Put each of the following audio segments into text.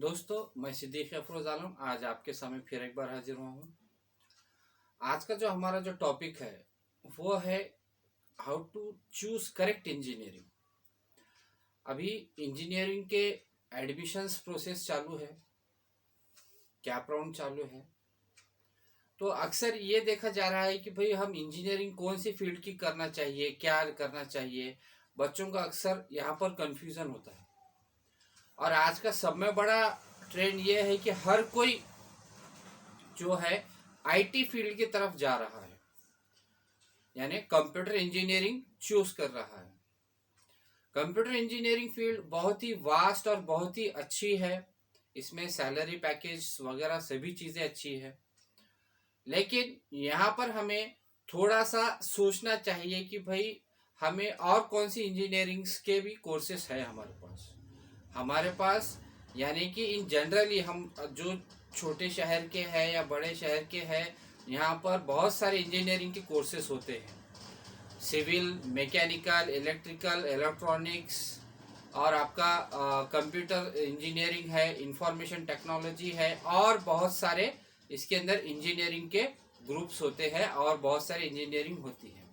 दोस्तों, मैं सिद्दीक अफरोज आलम आज आपके सामने फिर एक बार हाजिर हुआ हूँ। आज का जो हमारा जो टॉपिक है वो है how to choose correct engineering. अभी इंजीनियरिंग के एडमिशंस प्रोसेस चालू है, कैप राउंड चालू है। तो अक्सर ये देखा जा रहा है कि भाई हम इंजीनियरिंग कौन सी फील्ड की करना चाहिए, क्या करना चाहिए। बच्चों का अक्सर यहाँ पर कंफ्यूजन होता है। और आज का सब में बड़ा ट्रेंड ये है कि हर कोई जो है आईटी फील्ड की तरफ जा रहा है, यानी कंप्यूटर इंजीनियरिंग चूज कर रहा है। कंप्यूटर इंजीनियरिंग फील्ड बहुत ही वास्ट और बहुत ही अच्छी है। इसमें सैलरी पैकेज वगैरह सभी चीजें अच्छी है, लेकिन यहाँ पर हमें थोड़ा सा सोचना चाहिए कि भाई हमें और कौन सी इंजीनियरिंग्स के भी कोर्सेस है हमारे पास। यानी कि इन जनरली हम जो छोटे शहर के हैं या बड़े शहर के हैं, यहाँ पर बहुत सारे इंजीनियरिंग के कोर्सेस होते हैं। सिविल, मैकेनिकल, इलेक्ट्रिकल, इलेक्ट्रॉनिक्स और आपका कंप्यूटर इंजीनियरिंग है, इंफॉर्मेशन टेक्नोलॉजी है, और बहुत सारे इसके अंदर इंजीनियरिंग के ग्रुप्स होते हैं और बहुत सारी इंजीनियरिंग होती है।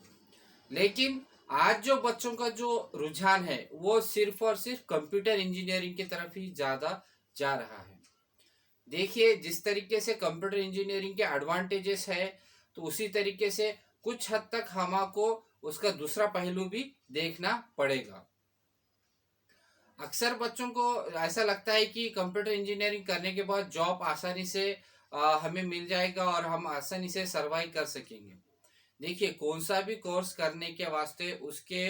लेकिन आज जो बच्चों का जो रुझान है वो सिर्फ और सिर्फ कंप्यूटर इंजीनियरिंग की तरफ ही ज़्यादा जा रहा है। देखिए, जिस तरीके से कंप्यूटर इंजीनियरिंग के एडवांटेजेस है, तो उसी तरीके से कुछ हद तक हमको उसका दूसरा पहलू भी देखना पड़ेगा। अक्सर बच्चों को ऐसा लगता है कि कंप्यूटर इंजीनियरिंग करने के बाद जॉब आसानी से हमें मिल जाएगा और हम आसानी से सर्वाइव कर सकेंगे। देखिए, कौन सा भी कोर्स करने के वास्ते उसके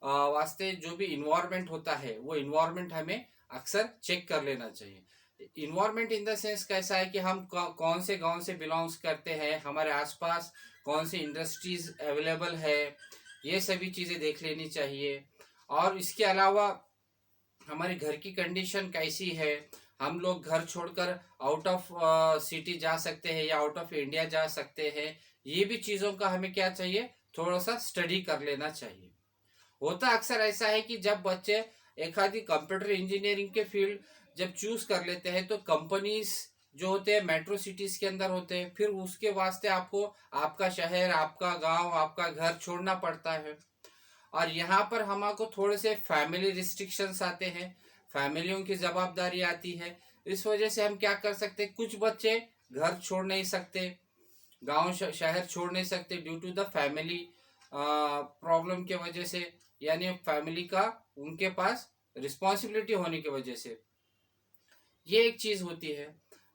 वास्ते जो भी इन्वायरमेंट होता है वो इन्वायरमेंट हमें अक्सर चेक कर लेना चाहिए। इन्वायरमेंट इन द सेंस कैसा है कि हम कौन से गांव से बिलोंग्स करते हैं, हमारे आसपास कौन सी इंडस्ट्रीज अवेलेबल है, ये सभी चीज़ें देख लेनी चाहिए। और इसके अलावा हमारे घर की कंडीशन कैसी है, हम लोग घर छोड़कर आउट ऑफ सिटी जा सकते हैं या आउट ऑफ इंडिया जा सकते हैं, ये भी चीज़ों का हमें क्या चाहिए, थोड़ा सा स्टडी कर लेना चाहिए। होता अक्सर ऐसा है कि जब बच्चे एक आधी कंप्यूटर इंजीनियरिंग के फील्ड जब चूज कर लेते हैं, तो कंपनीज जो होते हैं मेट्रो सिटीज के अंदर होते हैं, फिर उसके वास्ते आपको आपका शहर, आपका गांव, आपका घर छोड़ना पड़ता है। और यहाँ पर हमको थोड़े से फैमिली रिस्ट्रिक्शंस आते हैं, फैमिलियों की जवाबदारी आती है। इस वजह से हम क्या कर सकते, कुछ बच्चे घर छोड़ नहीं सकते, गांव शहर छोड़ नहीं सकते due to the family problem के वजह से, यानी फैमिली का उनके पास रिस्पॉन्सिबिलिटी होने की वजह से। ये एक चीज होती है।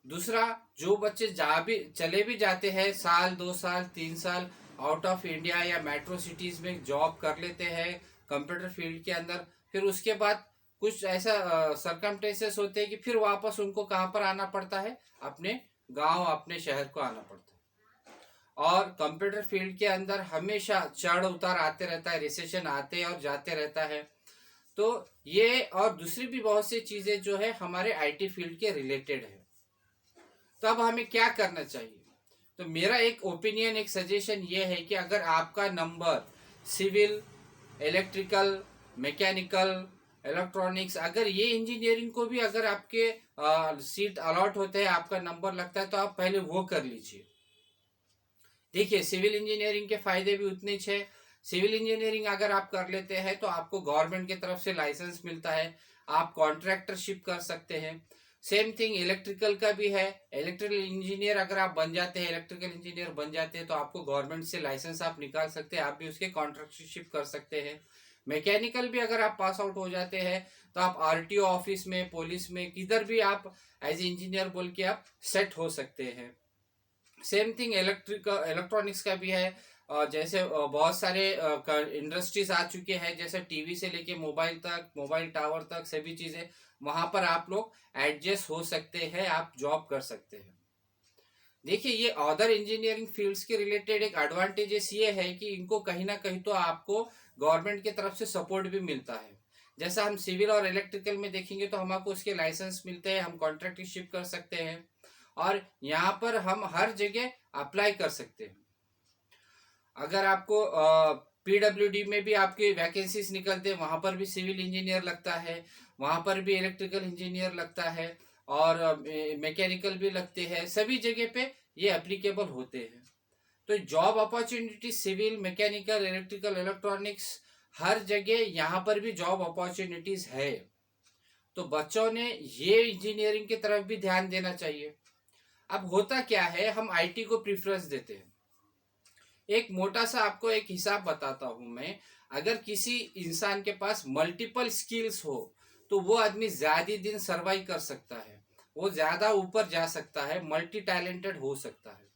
दूसरा, जो बच्चे जा भी चले भी जाते हैं, साल 2 साल 3 साल आउट ऑफ इंडिया या मेट्रो सिटीज में जॉब कर लेते हैं कंप्यूटर फील्ड के अंदर, फिर उसके बाद कुछ ऐसा सरकमटेंसेस होते हैं कि फिर वापस उनको कहाँ पर आना पड़ता है, अपने गांव, अपने शहर को आना पड़ता है। और कंप्यूटर फील्ड के अंदर हमेशा चढ़ उतार आते रहता है, रिसेशन आते और जाते रहता है। तो ये और दूसरी भी बहुत सी चीजें जो है हमारे आईटी फील्ड के रिलेटेड है। तो अब हमें क्या करना चाहिए, तो मेरा एक ओपिनियन, एक सजेशन ये है कि अगर आपका number civil, electrical, mechanical, electronics, अगर ये इंजीनियरिंग को भी अगर आपके सीट अलॉट होते हैं, आपका नंबर लगता है, तो आप पहले वो कर लीजिए। देखिए, सिविल इंजीनियरिंग के फायदे भी उतने ही। सिविल इंजीनियरिंग अगर आप कर लेते हैं तो आपको गवर्नमेंट की तरफ से लाइसेंस मिलता है, आप कॉन्ट्रैक्टरशिप कर सकते हैं। सेम थिंग इलेक्ट्रिकल का भी है। इलेक्ट्रिकल इंजीनियर अगर आप बन जाते हैं, इलेक्ट्रिकल इंजीनियर बन जाते हैं, तो आपको गवर्नमेंट से लाइसेंस आप निकाल सकते हैं, आप भी उसके कॉन्ट्रैक्टरशिप कर सकते हैं। मैकेनिकल भी अगर आप पास आउट हो जाते हैं तो आप आरटीओ ऑफिस में, पुलिस में, किधर भी आप एज इंजीनियर बोल के आप सेट हो सकते हैं। सेम थिंग इलेक्ट्रॉनिक्स का भी है। जैसे बहुत सारे इंडस्ट्रीज आ चुके हैं, जैसे टीवी से लेके मोबाइल तक, मोबाइल टावर तक, सभी चीजें वहां पर आप लोग एडजस्ट हो सकते हैं, आप जॉब कर सकते हैं। देखिए, ये अदर इंजीनियरिंग फील्ड्स के रिलेटेड एक एडवांटेजेस ये है कि इनको कहीं ना कहीं तो आपको गवर्नमेंट की तरफ से सपोर्ट भी मिलता है। जैसा हम सिविल और इलेक्ट्रिकल में देखेंगे तो हमको उसके लाइसेंस मिलते हैं, हम कॉन्ट्रैक्टरशिप कर सकते हैं, और यहाँ पर हम हर जगह अप्लाई कर सकते हैं। अगर आपको पीडब्ल्यूडी में भी आपके वैकेंसीज निकलते हैं, वहां पर भी सिविल इंजीनियर लगता है, वहां पर भी इलेक्ट्रिकल इंजीनियर लगता है, और मैकेनिकल भी लगते हैं, सभी जगह पे ये एप्लीकेबल होते हैं। तो job opportunity civil, mechanical, electrical, electronics, हर जगह यहाँ पर भी जॉब अपॉर्चुनिटीज है। तो बच्चों ने ये इंजीनियरिंग की तरफ भी ध्यान देना चाहिए। अब होता क्या है, हम आईटी को प्रेफरेंस देते हैं। एक मोटा सा आपको एक हिसाब बताता हूं मैं। अगर किसी इंसान के पास मल्टीपल स्किल्स हो तो वो आदमी ज्यादा दिन सर्वाइव कर सकता है, वो ज्यादा ऊपर जा सकता है, मल्टी टैलेंटेड हो सकता है।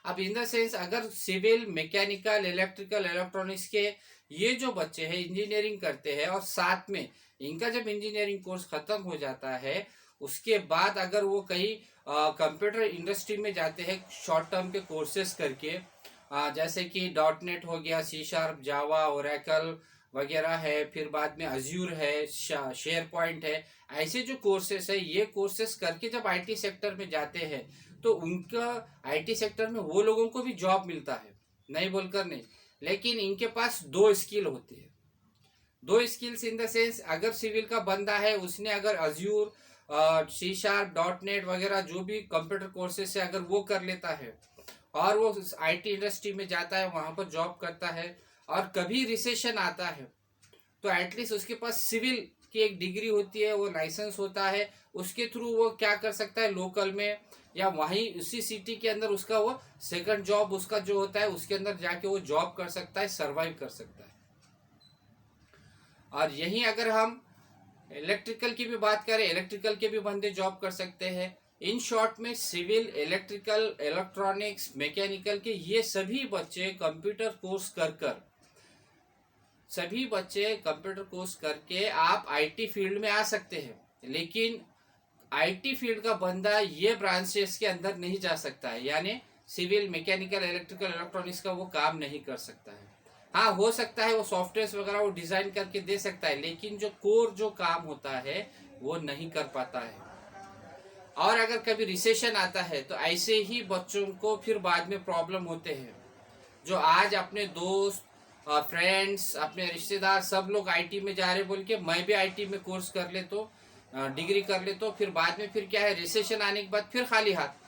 अब इन द सेंस अगर सिविल, मैकेनिकल, इलेक्ट्रिकल, इलेक्ट्रॉनिक्स के ये जो बच्चे हैं इंजीनियरिंग करते हैं और साथ में इनका जब इंजीनियरिंग कोर्स खत्म हो जाता है उसके बाद अगर वो कहीं कंप्यूटर इंडस्ट्री में जाते हैं शॉर्ट टर्म के कोर्सेज करके, जैसे कि डॉट नेट हो गया, सी शार्प, जावा, ओरेकल वगैरह है, फिर बाद में अज्यूर है, शेयर पॉइंट है, ऐसे जो कोर्सेस है ये कोर्सेस करके जब आईटी सेक्टर में जाते हैं तो उनका आईटी सेक्टर में वो लोगों को भी जॉब मिलता है, नहीं बोलकर नहीं। लेकिन इनके पास दो स्किल होती है, दो स्किल्स इन द सेंस, अगर सिविल का बंदा है उसने अगर Azure, C sharp, dot net वगैरह जो भी कंप्यूटर कोर्सेस है अगर वो कर लेता है और वो आईटी इंडस्ट्री में जाता है, वहां पर जॉब करता है और कभी रिसेशन आता है तो एटलीस्ट उसके पास सिविल की एक डिग्री होती है, वो लाइसेंस होता है, उसके थ्रू वो क्या कर सकता है लोकल में या वहीं उसी सिटी के अंदर उसका वो सेकंड जॉब उसका जो होता है उसके अंदर जाके वो जॉब कर सकता है, सरवाइव कर सकता है। और यहीं अगर हम इलेक्ट्रिकल की भी बात करें, इलेक्ट्रिकल के भी बंदे जॉब कर सकते हैं। इन शॉर्ट में सिविल, इलेक्ट्रिकल, इलेक्ट्रॉनिक्स, मैकेनिकल के ये सभी बच्चे कंप्यूटर कोर्स कर कर, सभी बच्चे कंप्यूटर कोर्स करके आप आईटी फील्ड में आ सकते हैं। लेकिन आईटी फील्ड का बंदा ये ब्रांचेस के अंदर नहीं जा सकता है, यानी सिविल, मैकेनिकल, इलेक्ट्रिकल, इलेक्ट्रॉनिक्स का वो काम नहीं कर सकता है। हाँ, हो सकता है वो सॉफ्टवेयर वगैरह वो डिजाइन करके दे सकता है, लेकिन जो कोर जो काम होता है वो नहीं कर पाता है। और अगर कभी रिसेशन आता है तो ऐसे ही बच्चों को फिर बाद में प्रॉब्लम होते हैं। जो आज अपने दोस्त, फ्रेंड्स, अपने रिश्तेदार सब लोग आईटी में जा रहे बोल के मैं भी आईटी में कोर्स कर ले तो, डिग्री कर ले तो फिर बाद में फिर क्या है, रिसेशन आने के बाद फिर खाली हाथ।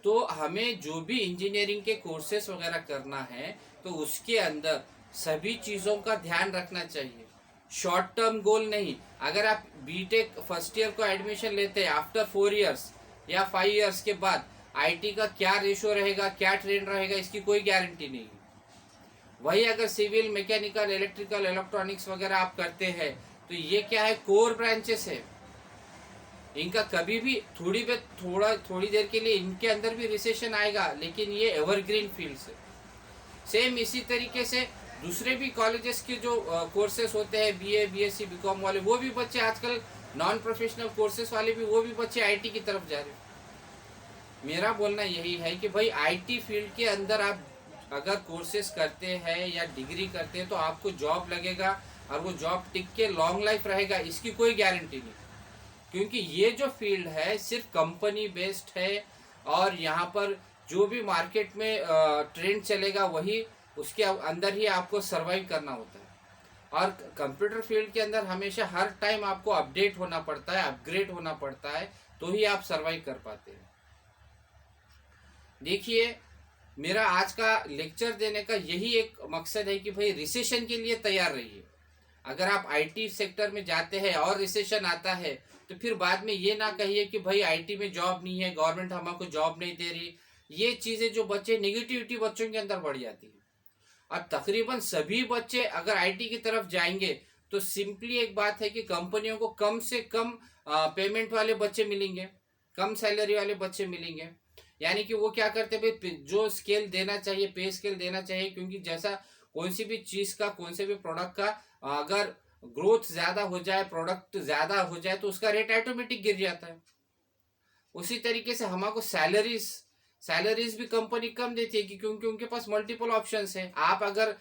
तो हमें जो भी इंजीनियरिंग के कोर्सेस वगैरह करना है तो उसके अंदर सभी चीज़ों का ध्यान रखना चाहिए। शॉर्ट टर्म गोल नहीं। अगर आप बीटेक फर्स्ट ईयर को एडमिशन लेते हैं, आफ्टर 4 इयर्स या 5 इयर्स के बाद आईटी का क्या रेशो रहेगा, क्या ट्रेंड रहेगा, इसकी कोई गारंटी नहीं है। वही अगर सिविल, मैकेनिकल, इलेक्ट्रिकल, इलेक्ट्रॉनिक्स वगैरह आप करते हैं तो ये क्या है, कोर ब्रांचेस है। इनका कभी भी थोड़ी देर के लिए इनके अंदर भी रिसेशन आएगा, लेकिन ये एवरग्रीन फील्ड्स है। सेम इसी तरीके से दूसरे भी कॉलेजेस के जो कोर्सेस होते हैं, बीए, बीएससी, बीकॉम वाले, वो भी बच्चे आजकल नॉन प्रोफेशनल कोर्सेस वाले भी, वो भी बच्चे आईटी की तरफ जा रहे हैं। मेरा बोलना यही है कि भाई आईटी फील्ड के अंदर आप अगर कोर्सेस करते हैं या डिग्री करते हैं तो आपको जॉब लगेगा और वो जॉब टिक के लॉन्ग लाइफ रहेगा, इसकी कोई गारंटी नहीं। क्योंकि ये जो फील्ड है सिर्फ कंपनी बेस्ड है और यहाँ पर जो भी मार्केट में ट्रेंड चलेगा वही उसके अंदर ही आपको सरवाइव करना होता है। और कंप्यूटर फील्ड के अंदर हमेशा हर टाइम आपको अपडेट होना पड़ता है, अपग्रेड होना पड़ता है, तो ही आप सरवाइव कर पाते हैं। देखिए, मेरा आज का लेक्चर देने का यही एक मकसद है कि भाई रिसेशन के लिए तैयार रहिए। अगर आप आईटी सेक्टर में जाते हैं और रिसेशन आता है तो फिर बाद में ये ना कहिए कि भाई आईटी में जॉब नहीं है, गवर्नमेंट हमको जॉब नहीं दे रही। ये चीज़ें जो बच्चे, नेगेटिविटी बच्चों के अंदर बढ़ जाती है। और तकरीबन सभी बच्चे अगर आईटी की तरफ जाएंगे तो सिंपली एक बात है कि कंपनियों को कम से कम पेमेंट वाले बच्चे मिलेंगे, कम सैलरी वाले बच्चे मिलेंगे। यानी कि वो क्या करते हैं भाई, जो स्केल देना चाहिए, पे स्केल देना चाहिए, क्योंकि जैसा कोई सी भी चीज़ का, कोई से भी प्रोडक्ट का अगर ग्रोथ ज़्यादा हो जाए, प्रोडक्ट ज़्यादा हो जाए तो उसका रेट ऑटोमेटिक गिर जाता है। उसी तरीके से हमको सैलरीज सैलरीज भी कंपनी कम देती है क्योंकि उनके पास मल्टीपल ऑप्शंस है। आप अगर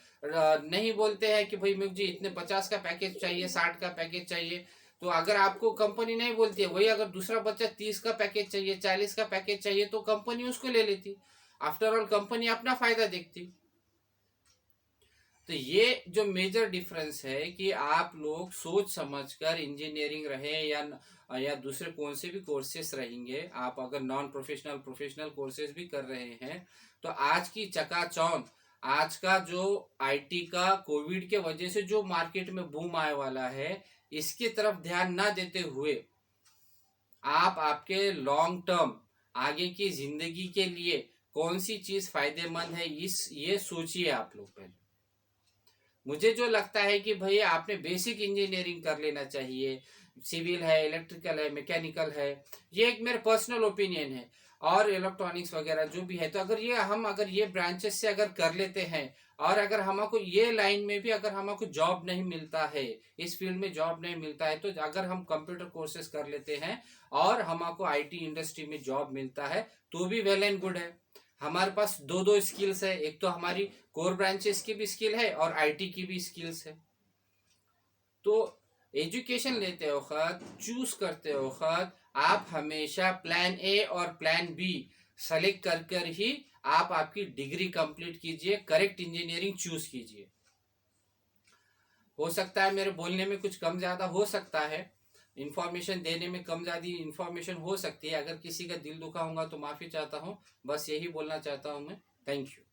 नहीं बोलते हैं कि भाई मुझे इतने 50 का पैकेज चाहिए, 60 का पैकेज चाहिए, तो अगर आपको कंपनी नहीं बोलती है, वही अगर दूसरा बच्चा 30 का पैकेज चाहिए, 40 का पैकेज चाहिए, तो कंपनी उसको ले लेती। आफ्टर ऑल कंपनी अपना फायदा देखती। तो ये जो मेजर डिफरेंस है कि आप लोग सोच समझकर इंजीनियरिंग रहे या या दूसरे कौन से भी कोर्सेस रहेंगे, आप अगर नॉन प्रोफेशनल प्रोफेशनल कोर्सेज भी कर रहे हैं, तो आज की चकाचौंध, आज का जो आईटी का कोविड के वजह से जो मार्केट में बूम आने वाला है, इसकी तरफ ध्यान ना देते हुए आप आपके लॉन्ग टर्म आगे की जिंदगी के लिए कौन सी चीज फायदेमंद है, ये सोचिए आप लोग पहले। मुझे जो लगता है कि भैया आपने बेसिक इंजीनियरिंग कर लेना चाहिए, सिविल है, इलेक्ट्रिकल है, मैकेनिकल है, ये एक मेरा पर्सनल ओपिनियन है, और इलेक्ट्रॉनिक्स वगैरह जो भी है। तो अगर ये ब्रांचेस से अगर कर लेते हैं, और अगर हमको ये लाइन में भी अगर हमको जॉब नहीं मिलता है, इस फील्ड में जॉब नहीं मिलता है, तो अगर हम कंप्यूटर कोर्सेज कर लेते हैं और हमको आईटी इंडस्ट्री में जॉब मिलता है, तो भी वेल एंड गुड है। हमारे पास दो दो स्किल्स है, एक तो हमारी कोर ब्रांचेस की भी स्किल है और आईटी की भी स्किल्स है। तो एजुकेशन लेते वक्त, चूज करते वक्त, आप हमेशा प्लान ए और प्लान बी सेलेक्ट कर कर ही आप आपकी डिग्री कंप्लीट कीजिए, करेक्ट इंजीनियरिंग चूज कीजिए। हो सकता है मेरे बोलने में कुछ कम ज्यादा हो सकता है, इंफॉर्मेशन देने में कम ज्यादा इंफॉर्मेशन हो सकती है, अगर किसी का दिल दुखा होगा तो माफी चाहता हूँ। बस यही बोलना चाहता हूँ मैं। Thank you.